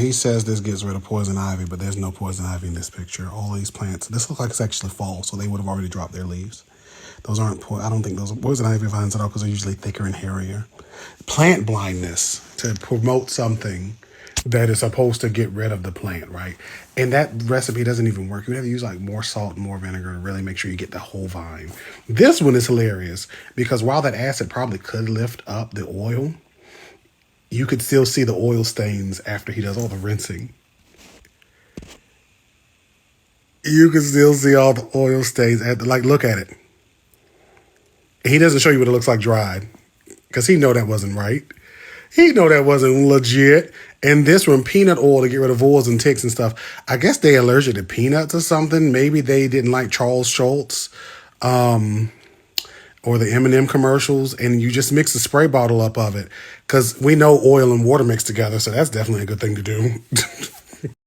He says this gets rid of poison ivy, but there's no poison ivy in this picture. All these plants, this looks like it's actually fall, so they would have already dropped their leaves. Those aren't, I don't think those are poison ivy vines at all because they're usually thicker and hairier. Plant blindness to promote something that is supposed to get rid of the plant, right? And that recipe doesn't even work. You have to use like more salt and more vinegar to really make sure you get the whole vine. This one is hilarious because while that acid probably could lift up the oil, you could still see the oil stains after he does all the rinsing. You can still see all the oil stains. Like, look at it. He doesn't show you what it looks like dried because he know that wasn't right. He know that wasn't legit. And this one, peanut oil to get rid of voles and ticks and stuff. I guess they allergic to peanuts or something. Maybe they didn't like Charles Schultz or the M&M commercials, and you just mix a spray bottle up of it because we know oil and water mix together, so that's definitely a good thing to do.